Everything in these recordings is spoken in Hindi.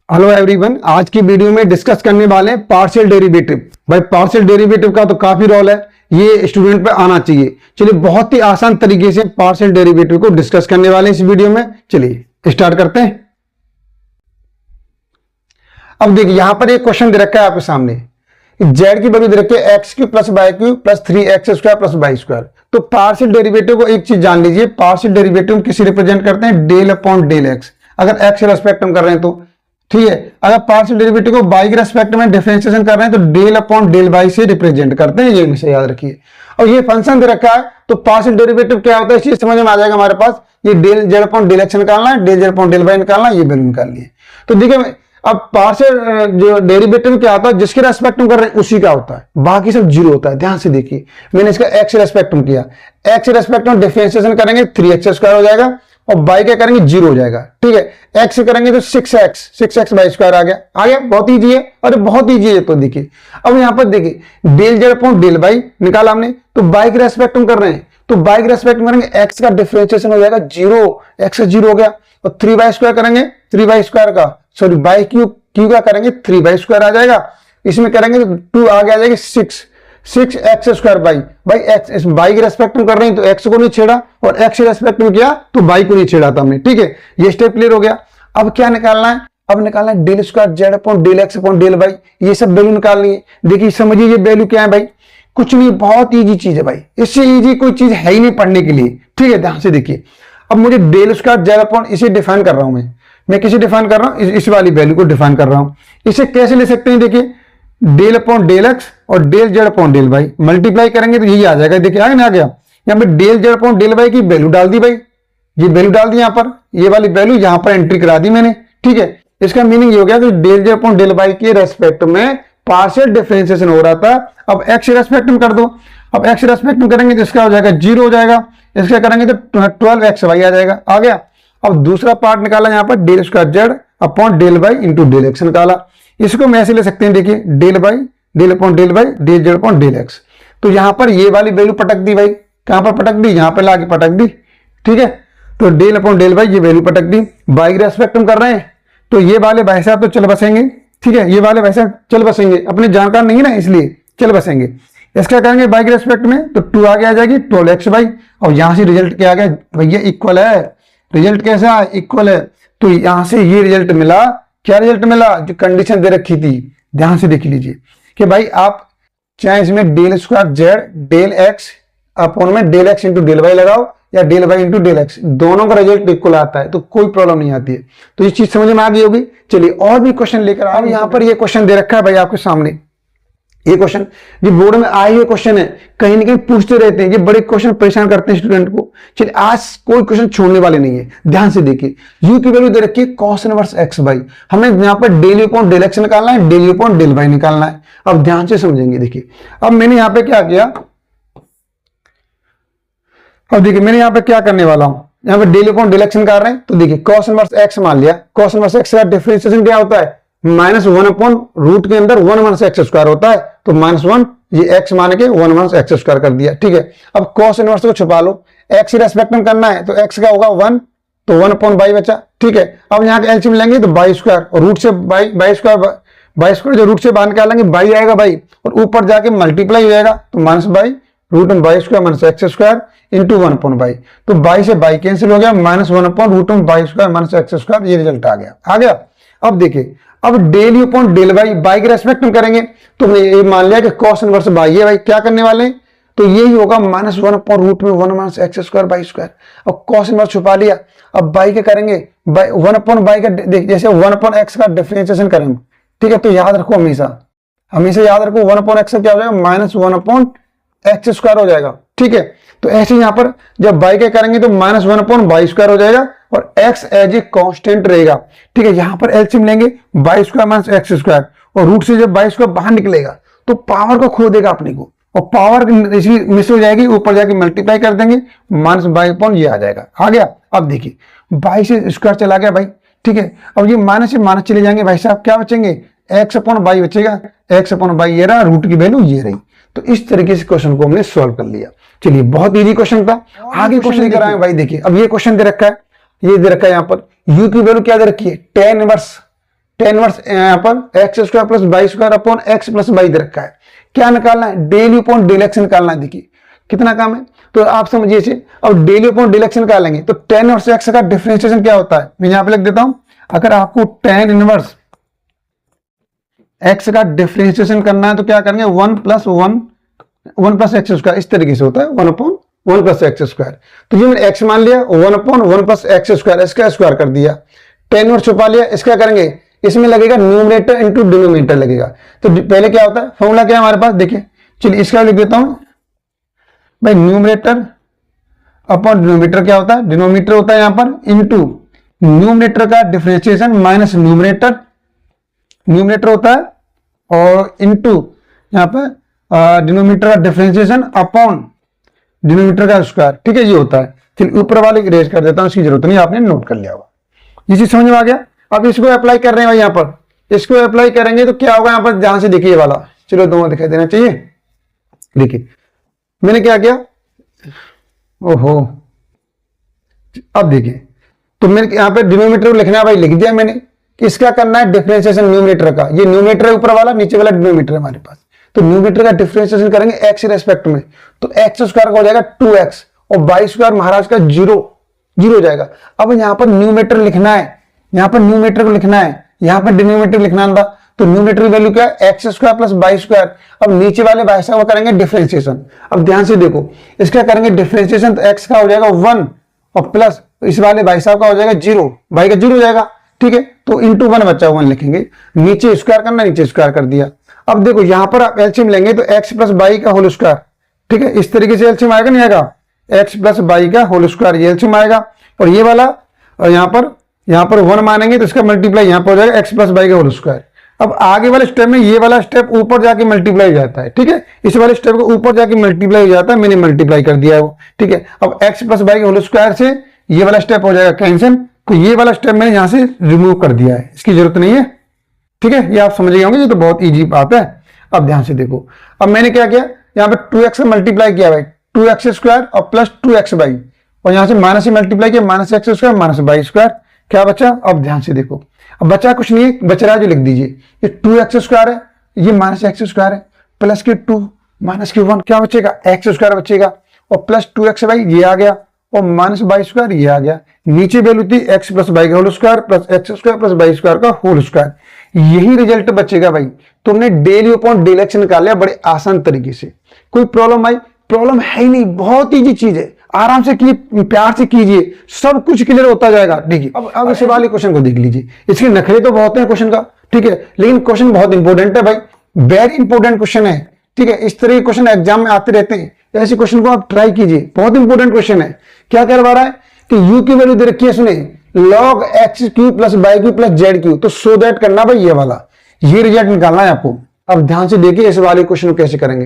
हेलो एवरीवन, आज की वीडियो में डिस्कस करने वाले हैं पार्शियल डेरिवेटिव। भाई पार्शियल डेरिवेटिव का तो काफी रोल है, ये स्टूडेंट पे आना चाहिए। चलिए बहुत ही आसान तरीके से पार्शियल डेरिवेटिव को डिस्कस करने वाले हैं इस वीडियो में। चलिए स्टार्ट करते हैं। अब देखिए यहां पर एक क्वेश्चन दे रखा है आपके सामने, जेड की वैल्यू दे रखी है X cube plus Y cube plus 3x² plus Y square. तो पार्शियल डेरिवेटिव को एक चीज जान लीजिए, पार्शियल डेरिवेटिव किसी रिप्रेजेंट करते हैं डेल अपॉन डेल एक्स। अगर एक्स के रेस्पेक्ट में कर रहे हैं तो ठीक है, अगर पार्शियल डेरिवेटिव को बाई के रेस्पेक्ट में डिफरेंशिएशन कर रहे हैं तो डेल अपॉन डेल बाई से रिप्रेजेंट करते हैं, ये हमेशा याद रखिए। और ये फंक्शन दे रखा है तो पार्शियल डेरिवेटिव क्या होता है इस चीज समझ में आ जाएगा हमारे पास। ये del Z upon del X निकालना है, del Z upon del Y निकालना है, ये वैल्यू निकालनी है। तो देखिए अब पार्शियल जो डेरिवेटिव क्या होता है, जिसके रेस्पेक्ट में कर रहे हैं उसी का होता है, बाकी सब जीरो होता है। ध्यान से देखिए, मैंने इसका एक्स रेस्पेक्ट में किया, एक्स रेस्पेक्ट में डिफरेंशिएशन करेंगे 3x² हो जाएगा और बाई क्या करेंगे 0 हो जाएगा। ठीक है, एक्स करेंगे तो 6x बाई स्क्वायर आ गया। बहुत ईजी है, अरे बहुत ईजी है। तो देखिए अब यहां पर देखिए del Z upon del Y निकाला हमने, तो बाई के रेस्पेक्ट में कर रहे हैं तो बाई के रेस्पेक्ट में करेंगे एक्स का डिफरेंशिएशन हो जाएगा 0, एक्स 0 हो गया। और 3y² करेंगे, 3y² का सॉरी बाई क्यू का करेंगे 3y² आ जाएगा। इसमें करेंगे तो 2 आगे आ जाएगी 6x² बाई एक्स। इस बाई के रेस्पेक्ट में कर रहे हैं तो एक्स को नहीं छेड़ा और एक्स के रेस्पेक्ट में किया तो बाई को नहीं छेड़ा था हमने। ठीक है, ये स्टेप क्लियर हो गया। अब क्या निकालना है, अब निकालना है del square Z upon del X upon del Y, ये सब वैल्यू निकालनी है। देखिए समझिए ये वैल्यू क्या है भाई, कुछ नहीं, बहुत ईजी चीज है भाई, इससे ईजी कोई चीज है ही नहीं पढ़ने के लिए। ठीक है, ध्यान से देखिए, अब मुझे डेल स्क्वायर जेड अपॉन इसे डिफाइन कर रहा हूं मैं किसे डिफाइन कर रहा हूं, इस वाली वैल्यू को डिफाइन कर रहा हूं। इसे कैसे ले सकते हैं, देखिए डेल अपॉन डेल एक्स और del Z upon del Y multiply करेंगे तो यही आ जाएगा। देखिए आ गया यहाँ पे del Z upon del Y की वैल्यू डाल दी भाई, ये वैल्यू डाल दी यहाँ पर, ये वाली वैल्यू यहाँ पर एंट्री करा दी मैंने। ठीक है, इसका मीनिंग ये हो गया कि del Z upon del Y के रेस्पेक्ट में पार्शियल डिफरेंशिएशन हो रहा था, अब एक्स के रेस्पेक्ट में कर दो। अब एक्स रेस्पेक्ट में करेंगे तो इसका हो जाएगा 0 हो जाएगा, इसका करेंगे तो 12xy आ जाएगा। आ गया। अब दूसरा पार्ट निकाला यहाँ पर del square Z upon del Y into del X निकाला। इसको मैं ऐसे ले सकते हैं, देखिए del Y del upon del Y del Z upon del X. तो यहां पर ये वाली वैल्यू पटक दी भाई, कहां पर पटक दी, यहां पर लाके पटक दी। ठीक है, तो डेल अपॉन डेल बाई ये वैल्यू पटक दी, बाई के रेस्पेक्ट में कर रहे हैं तो ये वाले भाई साहब तो चल बसेंगे। ठीक है, ये वाले भाई साहब चल बसेंगे, अपने जानकार नहीं है ना इसलिए चल बसेंगे। इसका करेंगे बाई के रेस्पेक्ट में तो 2 आगे आ जाएगी 12xy, और यहां से रिजल्ट क्या आ गया भैया, इक्वल है। रिजल्ट कैसा है, इक्वल है। तो यहां से ये रिजल्ट मिला, क्या रिजल्ट मिला, जो कंडीशन दे रखी थी ध्यान से देख लीजिए कि भाई आप चाहे इसमें del square Z del X upon में del X into del Y लगाओ या del Y into del X, दोनों का रिजल्ट इक्वल आता है तो कोई प्रॉब्लम नहीं आती है। तो ये चीज समझ में आ गई होगी। चलिए और भी क्वेश्चन लेकर आओ। यहाँ पर ये क्वेश्चन दे रखा है भाई आपके सामने, ये क्वेश्चन ये बोर्ड में आए हुए क्वेश्चन है, कहीं ना कहीं पूछते रहते हैं, ये बड़े क्वेश्चन परेशान करते हैं स्टूडेंट को। चलिए आज कोई क्वेश्चन छोड़ने वाले नहीं है, ध्यान से देखिए। यू की वैल्यू दे रखी है cos इनवर्स x बाई, हमें यहाँ पर del you upon del X निकालना है, del you upon del Y निकालना है। अब ध्यान से समझेंगे, देखिए अब मैंने यहाँ पे क्या किया, अब देखिए मैंने यहाँ पे क्या करने वाला हूं, यहाँ पे del you upon del x निकाल रहे हैं तो देखिए cos इनवर्स x मान लिया। cos इनवर्स x का डिफरेंशिएशन क्या होता है, -1 अपॉन रूट के अंदर 1/x² होता है, तो -1 ये x मान के 1/x² कर दिया। ठीक है, अब cos इनवर्स को छुपा लो, x के रेस्पेक्ट में करना है तो x का होगा 1 तो 1 अपॉन बाई बचा। ठीक है, अब यहाँ के एलसीएम लेंगे तो बाई स्क्वायर और रूट से बाई स्क्वायर जो रूट से बाहर निकालेंगे बाई आएगा भाई, और ऊपर जाके मल्टीप्लाई हो जाएगा तो माइनस बाई रूट में Y square minus x² into 1 upon Y, तो बाई से बाई कैंसिल हो गया, -1 अपॉन रूट में बाई स्क्वायर माइनस x², ये रिजल्ट आ गया। अब देखिए अब del you upon del Y, Y के रेस्पेक्ट में करेंगे तो हमने ये मान लिया कि cos इनवर्स बाई है भाई, क्या करने वाले हैं तो यही होगा -1 अपॉन रूट में 1/x² बाई स्क्वायर। अब cos इनवर्स छुपा लिया, अब बाई के करेंगे 1 अपॉन बाई का, जैसे 1 अपॉन x का डिफरेंशिएशन करेंगे। ठीक है, तो याद रखो हमेशा याद रखो 1 अपॉन x क्या हो जाएगा, -1 अपॉन x² हो जाएगा। ठीक है, तो ऐसे यहां पर जब बाई के करेंगे तो -1 अपॉन बाई स्क्वायर हो जाएगा और x एज ए कांस्टेंट रहेगा। ठीक है, यहां पर एलसीएम लेंगे बाई स्क्वायर माइनस x² और रूट से जब बाई स्क्वायर बाहर निकलेगा तो पावर को खो देगा अपने को, और पावर मिस हो जाएगी, ऊपर जाके मल्टीप्लाई कर देंगे -बाई अपॉन ये आ जाएगा। आ गया। अब देखिए बाई से स्क्वायर चला गया भाई। ठीक है, अब ये माइनस से माइनस चले जाएंगे भाई साहब, क्या बचेंगे x अपॉन बाई बचेगा, x अपॉन बाई ये रहा, रूट की वैल्यू ये रही। तो इस तरीके से क्वेश्चन को हमने सॉल्व कर लिया। चलिए बहुत इजी क्वेश्चन था। आगे क्वेश्चन लेकर आए भाई, देखिए अब ये क्वेश्चन दे रखा है, ये दे रखा है यहाँ पर u की वैल्यू क्या दे रखी है, tan इनवर्स टेन इनवर्स यहाँ पर X square plus Y square upon X plus Y दे रखा है। क्या निकालना है? Del you upon del X निकालना है। देखिए कितना काम है, तो आप समझिए इसे। अब del you upon del X निकालेंगे तो टेन इनवर्स एक्स का डिफरेंशिएशन क्या होता है, मैं यहाँ पे लिख देता हूं। अगर आपको टेन इनवर्स एक्स का डिफरेंशिएशन करना है तो क्या करेंगे, वन प्लस एक्स स्क्वायर, इस तरीके से होता है, one upon one plus X square. तो ये मैंने एक्स मान लिया, one upon one plus X square, इसका स्क्वायर कर दिया, टेन इनवर्स छुपा लिया। इसका करेंगे, इसमें लगेगा न्यूमरेटर इंटू डिनोमिनेटर लगेगा। तो पहले क्या होता है, फॉर्मूला क्या है हमारे पास, देखिए चलिए इसका लिख देता हूं भाई, न्यूमरेटर अपॉन डिनोमिनेटर क्या होता है, डिनोमिनेटर होता है यहां पर इंटू न्यूमरेटर का डिफरेंशिएशन माइनस न्यूमरेटर होता है, और इंटू यहां पर डिनोमिनेटर का डिफरेंशिएशन अपॉन डिनोमिनेटर का स्क्वायर। ठीक है, ये होता है। चलिए ऊपर वाले इरेज कर देता हूं, इसकी जरूरत नहीं, आपने नोट कर लिया होगा। ये चीज समझ में आ गया। अब इसको अप्लाई कर रहे हैं भाई, यहाँ पर इसको अप्लाई करेंगे तो क्या होगा, यहाँ पर ध्यान से देखिए ये वाला, चलो दोनों दिखाई देना चाहिए। देखिए मैंने क्या किया, ओहो, अब देखिए, तो मैंने यहाँ पे डिनोमिनेटर लिखना है भाई, लिख दिया मैंने। इसका करना है डिफरेंशिएशन न्यूमरेटर का, ये न्यूमरेटर है ऊपर वाला, नीचे वाला डिनोमिनेटर है हमारे पास। तो न्यूमरेटर का डिफरेंशिएशन करेंगे एक्स रेस्पेक्ट में, तो एक्स स्क्वायर का हो जाएगा 2x और बाई स्क्वायर महाराज का जीरो हो जाएगा। अब यहाँ पर न्यूमरेटर लिखना है, यहाँ पर न्यूमरेटर को लिखना है, यहाँ पर डिनोमिनेटर लिखना था। तो न्यूमरेटर की वैल्यू क्या है, x square plus Y square. अब नीचे वाले भाई साहब करेंगे डिफरेंशिएशन। अब ध्यान से देखो, इसका करेंगे डिफरेंशिएशन, तो एक्स का हो जाएगा 1 और प्लस इस वाले भाई साहब का हो जाएगा 0, बाई का 0 हो जाएगा। ठीक है, तो इंटू 1 बचा 1 लिखेंगे, नीचे स्क्वायर करना, नीचे स्क्वायर कर दिया। अब देखो यहाँ पर आप एलसीएम लेंगे तो एक्स प्लस बाई का होल स्क्वायर, ठीक है, इस तरीके से एलसीएम आएगा, नहीं आएगा, एक्स प्लस बाई का होल स्क्वायर, ये एलसीएम आएगा। और ये वाला, और यहाँ पर 1 मानेंगे तो इसका मल्टीप्लाई यहाँ पर हो जाएगा एक्स प्लस बाई का होल स्क्वायर। अब आगे वाले स्टेप में ये वाला स्टेप ऊपर जाके मल्टीप्लाई हो जाता है। ठीक है, इस वाले स्टेप को ऊपर जाके मल्टीप्लाई हो जाता है, मैंने मल्टीप्लाई कर दिया है वो। ठीक है, अब एक्स प्लस बाई के होल स्क्वायर से ये वाला स्टेप हो जाएगा कैंसिल, तो ये वाला स्टेप मैंने यहां से रिमूव कर दिया है, इसकी जरूरत नहीं है। ठीक है, ये आप समझ गए होंगे, ये तो बहुत ईजी बात है। अब ध्यान से देखो, अब मैंने क्या किया, यहाँ पे 2x से मल्टीप्लाई किया भाई, 2x स्क्वायर और प्लस 2x बाई, और यहां से माइनस से मल्टीप्लाई किया, minus x square minus by square, क्या बचा। अब ध्यान से देखो, अब बचा कुछ नहीं है, बच रहा है जो लिख दीजिए, ये 2x स्क्वायर है, ये माइनस एक्स स्क्वायर है, प्लस के 2 माइनस के 1, क्या बचेगा, एक्स स्क्वायर बचेगा, और प्लस 2x बाई ये आ गया, और माइनस बाई स्क्वायर ये आ गया। नीचे वैल्यू थी एक्स प्लस बाई का whole square plus X square plus Y square का होल स्क्वायर, यही रिजल्ट बचेगा भाई। तुमने डेल यू अपॉन डेल एक्स निकाल लिया बड़े आसान तरीके से। कोई प्रॉब्लम आई? प्रॉब्लम है ही नहीं, बहुत ईजी चीज है, आराम से कीजिए, प्यार से कीजिए, सब कुछ क्लियर होता जाएगा। देखिए अब इस वाले क्वेश्चन को देख लीजिए, इसके नखरे तो बहुत हैं क्वेश्चन का, ठीक है, लेकिन क्वेश्चन बहुत इंपॉर्टेंट है भाई, वेरी इंपॉर्टेंट क्वेश्चन है। ठीक है, इस तरह के क्वेश्चन एग्जाम में आते रहते हैं, ऐसे क्वेश्चन को आप ट्राई कीजिए, बहुत इंपॉर्टेंट क्वेश्चन है। क्या करवा रहा है कि u की वैल्यू दे रखी है, सुने, log x cube plus by Q plus Z Q, तो सो दैट करना भाई, ये वाला, ये रिजल्ट निकालना है आपको। अब ध्यान से देखिए इस वाले क्वेश्चन को कैसे करेंगे।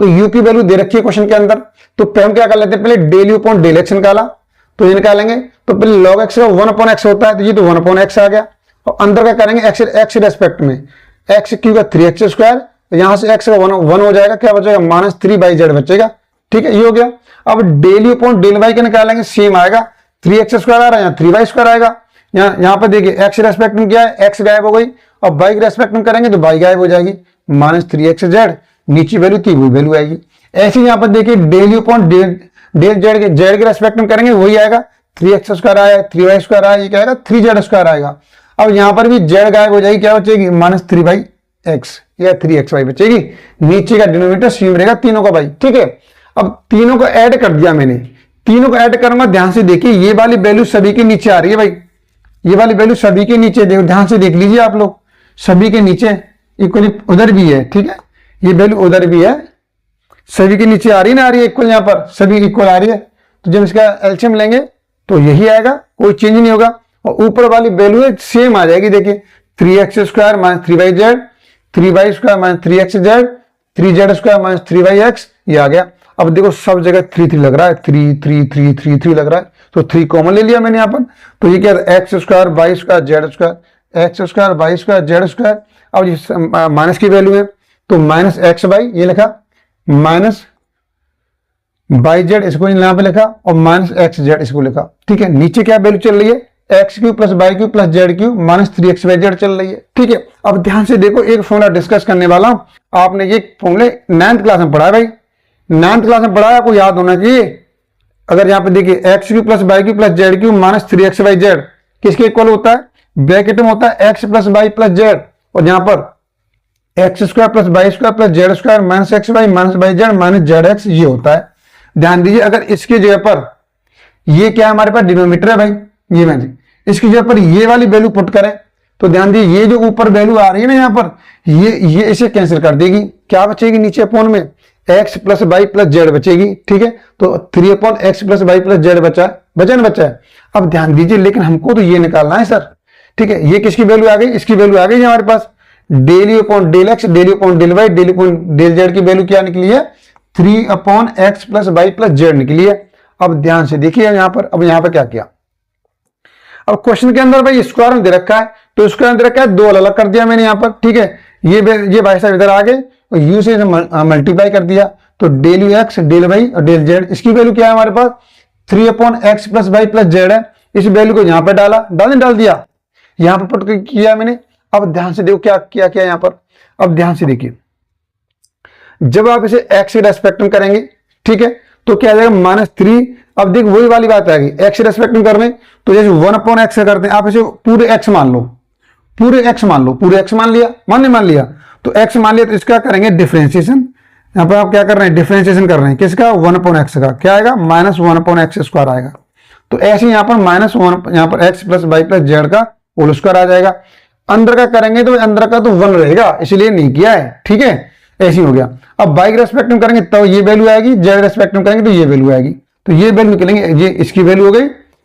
तो u की वैल्यू दे रखी है क्वेश्चन के अंदर, तो हम क्या कर लेते हैं, पहले del you upon del X निकाला, तो ये निकालेंगे, तो पहले log एक्स का 1 अपॉन एक्स होता है, तो ये तो 1 अपॉन एक्स आ गया, और अंदर क्या करेंगे, एक्स रेस्पेक्ट में एक्स क्यू का 3x स्क्वायर, यहां से x का 1 हो जाएगा, क्या बचेगा, माइनस 3 बाई जेड बचेगा। ठीक है, ये हो गया। अब del you upon del Y का निकालेंगे, सेम आएगा, 3x स्क्वायर आ रहा है, यहाँ 3y स्क्वायर आएगा। यहाँ पर देखिए x रेस्पेक्ट में क्या है, x गायब हो गई, और y के रेस्पेक्ट में करेंगे तो y गायब हो जाएगी, माइनस 3x जेड, नीचे वैल्यू थी वो वैल्यू आएगी। ऐसे यहाँ पर देखिए del you upon del Z के रेस्पेक्ट में करेंगे, वही आएगा, 3x स्क्वायर आया, 3y स्क्वायर आया, ये क्या आएगा, 3z स्क्वायर आएगा। अब यहाँ पर भी z गायब हो जाएगी, क्या बचेगी, माइनस 3x या 3xy बचेगी, नीचे का डिनोमिनेटर सेम रहेगा तीनों का भाई। ठीक है, अब तीनों को ऐड कर दिया मैंने, तीनों को ऐड करूंगा, ध्यान से देखिए, ये वाली वैल्यू सभी के नीचे आ रही है भाई, ये वाली वैल्यू सभी के नीचे, देखो ध्यान से देख लीजिए आप लोग, सभी के नीचे इक्वली उधर भी है। ठीक है, ये वैल्यू उधर भी है, सभी के नीचे आ रही ना, आ रही है इक्वल, यहाँ पर सभी इक्वल आ रही है, तो जब इसका एलसीएम लेंगे तो यही आएगा, कोई चेंज नहीं होगा, और ऊपर वाली वैल्यू है सेम आ जाएगी। देखिए 3x square minus 3y square minus 3x Z, 3z square minus 3yx, ये आ गया। अब देखो सब जगह 3 लग रहा है, 3 लग रहा है, तो 3 कॉमन ले लिया मैंने यहाँ पर, तो ये क्या है, x square by square Z square, x square by square Z square. अब ये माइनस की वैल्यू है, तो माइनस एक्स बाई, ये लिखा, माइनस बाई जेड इसको यहाँ पे लिखा, और माइनस एक्स जेड इसको लिखा। ठीक है, नीचे क्या वैल्यू चल रही है, X cube plus Y cube plus Z cube minus 3xyz चल रही है। ठीक है, अब ध्यान से देखो, एक फॉर्मूला डिस्कस करने वाला हूं। आपने ये फॉर्मूले 9th क्लास में पढ़ा है भाई, 9th क्लास में पढ़ा है, आपको याद होना चाहिए। अगर यहाँ पे देखिए X cube plus Y cube plus Z cube minus 3xyz किसके इक्वल होता है, ब्रैकेट में होता है X plus Y plus Z, और यहाँ पर X square plus Y square plus Z square minus X Y minus Y Z minus Z X, ये होता है। ध्यान दीजिए, अगर इसकी जगह पर ये क्या है, हमारे पास डिनोमिनेटर है भाई, ये मैं इसकी जगह पर ये वाली वैल्यू पुट करें तो ध्यान दीजिए, ये जो ऊपर वैल्यू आ रही है ना यहाँ पर, ये इसे कैंसिल कर देगी, क्या बचेगी नीचे अपॉन में x plus Y plus Z बचेगी। ठीक है, तो 3/x plus Y plus Z बचा है। अब ध्यान दीजिए, लेकिन हमको तो ये निकालना है सर। ठीक है, ये किसकी वैल्यू आ गई, इसकी वैल्यू आ गई हमारे पास, del you upon del X, del you upon del Y, del you upon del Z की वैल्यू क्या निकली है, 3/x plus Y plus Z निकली है। अब ध्यान से देखिए यहाँ पर, अब यहाँ पर क्या किया, अब क्वेश्चन के अंदर भाई स्क्वायर में दे रखा है, तो स्क्वायर में दे रखा है, दो अलग अलग कर दिया मैंने यहाँ पर। ठीक है, ये भाई साहब इधर आ गए और यू से मल्टीप्लाई कर दिया, तो del u x del y और डेल जेड, इसकी वैल्यू क्या है हमारे पास 3/x plus Y plus z है। इस वैल्यू को यहाँ पर डाल दिया, यहाँ पर पुट किया मैंने। अब ध्यान से देखो क्या किया यहाँ पर, अब ध्यान से देखिए, जब आप इसे x के रेस्पेक्ट में करेंगे, ठीक है, तो क्या आ जाएगा -3। अब देख वही वाली बात आएगी, x के रेस्पेक्ट में करने, तो जैसे 1/x से करते हैं, आप इसे पूरे x मान लो, पूरे x मान लिया, मान लिया, तो x मान लिया, तो इसका करेंगे डिफरेंशिएशन। यहाँ पर आप क्या कर रहे हैं, डिफरेंशिएशन कर रहे हैं, किसका 1/x का, क्या आएगा -1/x स्क्वायर आएगा। तो ऐसे यहाँ पर -1, यहाँ पर x plus Y plus z का होल स्क्वायर आ जाएगा। अंदर का करेंगे तो अंदर का तो 1 रहेगा, इसलिए नहीं किया है। ठीक है, ऐसे ही हो गया। अब y के रेस्पेक्ट में करेंगे तो ये वैल्यू आएगी, z रेस्पेक्ट में करेंगे तो ये वैल्यू आएगी, तो ये वैल्यू निकलेंगे, ये इसकी वैल्यू हो गई,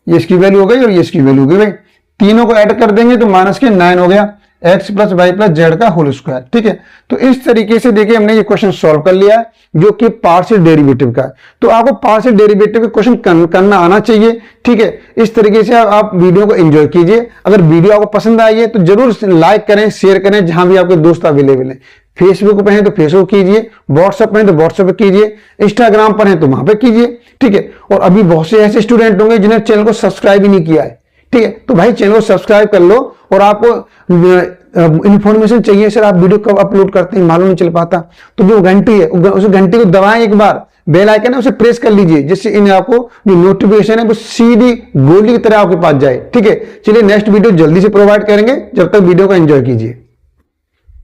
ये इसकी वैल्यू हो गई और ये इसकी वैल्यू हो गई भाई। तीनों को ऐड कर देंगे तो -9 हो गया, x plus Y plus z का होल स्क्वायर। ठीक है, तो इस तरीके से देखिए हमने ये क्वेश्चन सॉल्व कर लिया है, जो कि पार्शियल डेरिवेटिव का है। तो आपको पार्शियल डेरिवेटिव के क्वेश्चन करना आना चाहिए। ठीक है, इस तरीके से आप वीडियो को एंजॉय कीजिए। अगर वीडियो आपको पसंद आई है तो जरूर लाइक करें, शेयर करें, जहां भी आपके दोस्त अवेलेबल है। फेसबुक पे हैं तो फेसबुक कीजिए, व्हाट्सएप पे हैं तो व्हाट्सएप पे कीजिए, इंस्टाग्राम पर हैं तो वहां पे कीजिए। ठीक है, और अभी बहुत से ऐसे स्टूडेंट होंगे जिन्हें चैनल को सब्सक्राइब ही नहीं किया है। ठीक है, तो भाई चैनल को सब्सक्राइब कर लो, और आपको इंफॉर्मेशन चाहिए सर, आप वीडियो कब अपलोड करते हैं मालूम नहीं चल पाता, तो जो घंटी है उस घंटी को दबाएं, एक बार बेल आइकन है उसे प्रेस कर लीजिए, जिससे इन आपको जो नोटिफिकेशन है वो सीधी गोली की तरह आपके पास जाए। ठीक है, चलिए नेक्स्ट वीडियो जल्दी से प्रोवाइड करेंगे, जब तक वीडियो को एंजॉय कीजिए।